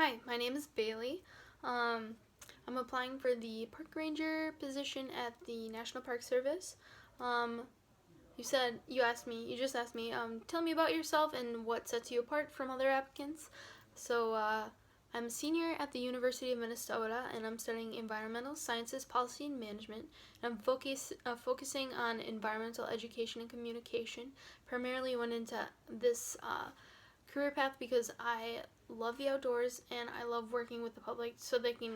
Hi, my name is Bailey. I'm applying for the park ranger position at the National Park Service. You just asked me, tell me about yourself and what sets you apart from other applicants. So, I'm a senior at the University of Minnesota, and I'm studying environmental sciences, policy, and management. And I'm focusing on environmental education and communication. Primarily went into this career path because I love the outdoors and I love working with the public so they can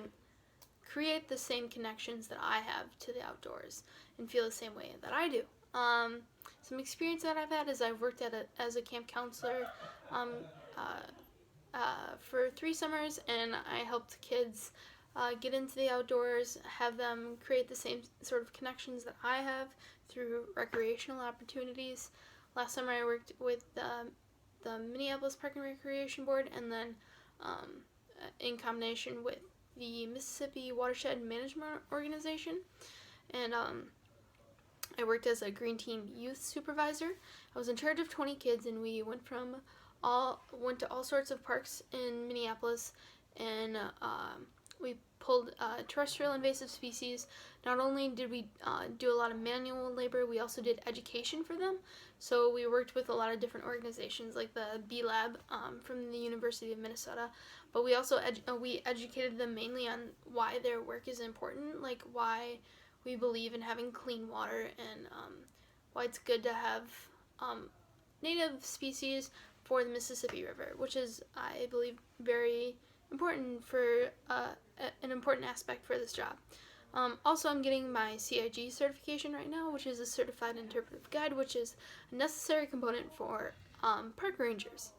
create the same connections that I have to the outdoors and feel the same way that I do. Some experience that I've had is I've worked as a camp counselor um, for 3 summers, and I helped kids get into the outdoors, have them create the same sort of connections that I have through recreational opportunities. Last summer I worked with the Minneapolis Park and Recreation Board, and then in combination with the Mississippi Watershed Management Organization, and I worked as a Green Team Youth Supervisor. I was in charge of 20 kids, and we went to all sorts of parks in Minneapolis, and we pulled terrestrial invasive species. Not only did we do a lot of manual labor, we also did education for them. So we worked with a lot of different organizations like the Bee Lab from the University of Minnesota, but we also we educated them mainly on why their work is important, like why we believe in having clean water, and why it's good to have native species for the Mississippi River, which is, I believe, very important for an important aspect for this job. Also, I'm getting my CIG certification right now, which is a Certified Interpretive Guide, which is a necessary component for park rangers.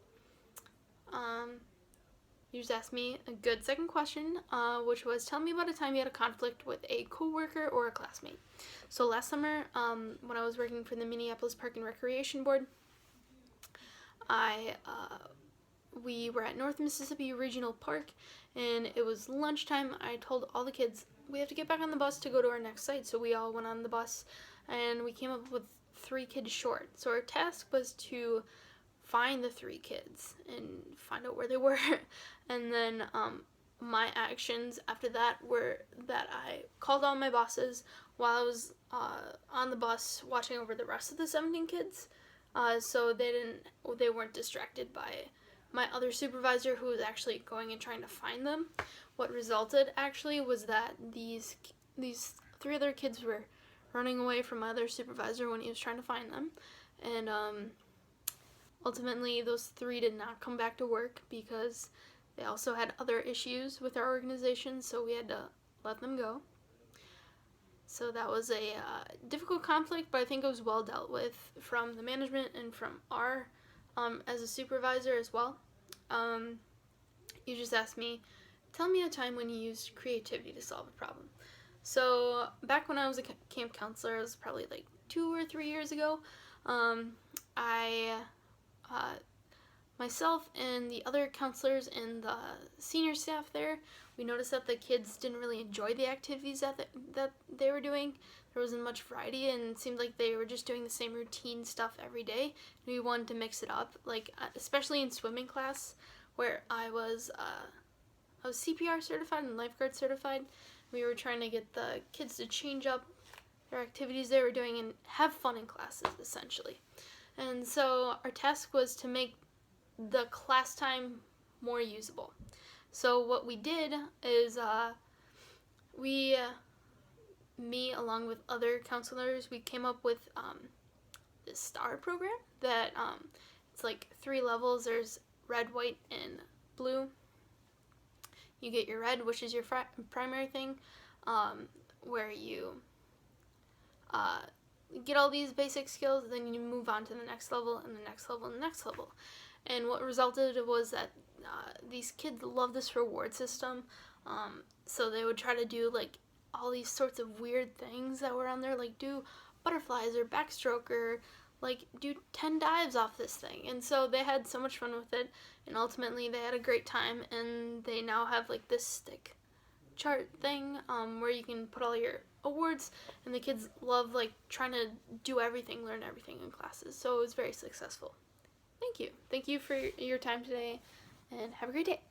You just asked me a good second question, which was, tell me about a time you had a conflict with a coworker or a classmate. So last summer, when I was working for the Minneapolis Park and Recreation Board, we were at North Mississippi Regional Park, and it was lunchtime. I told all the kids, we have to get back on the bus to go to our next site, so we all went on the bus, and we came up with 3 kids short. So our task was to find the 3 kids and find out where they were. And then my actions after that were that I called all my bosses while I was on the bus watching over the rest of the 17 kids, so they weren't distracted by my other supervisor, who was actually going and trying to find them. What resulted actually was that these 3 other kids were running away from my other supervisor when he was trying to find them, and ultimately those 3 did not come back to work because they also had other issues with our organization, so we had to let them go. So that was a difficult conflict, but I think it was well dealt with from the management and from our as a supervisor as well. You just asked me, tell me a time when you used creativity to solve a problem. So back when I was a camp counselor, it was probably like 2 or 3 years ago, myself and the other counselors and the senior staff there, we noticed that the kids didn't really enjoy the activities that they were doing. There wasn't much variety, and it seemed like they were just doing the same routine stuff every day. We wanted to mix it up, like especially in swimming class, where I was CPR certified and lifeguard certified. We were trying to get the kids to change up their activities they were doing and have fun in classes, essentially. And so our task was to make the class time more usable. So what we did is me along with other counselors, we came up with this STAR program that it's like 3 levels. There's red, white, and blue. You get your red, which is your primary thing, where you get all these basic skills, then you move on to the next level and the next level and the next level. And what resulted was that these kids love this reward system, so they would try to do like all these sorts of weird things that were on there, like do butterflies or backstroke, or like do 10 dives off this thing. And so they had so much fun with it, and ultimately they had a great time, and they now have like this stick chart thing where you can put all your awards, and the kids love like trying to do everything, learn everything in classes. So it was very successful. Thank you for your time today, and have a great day.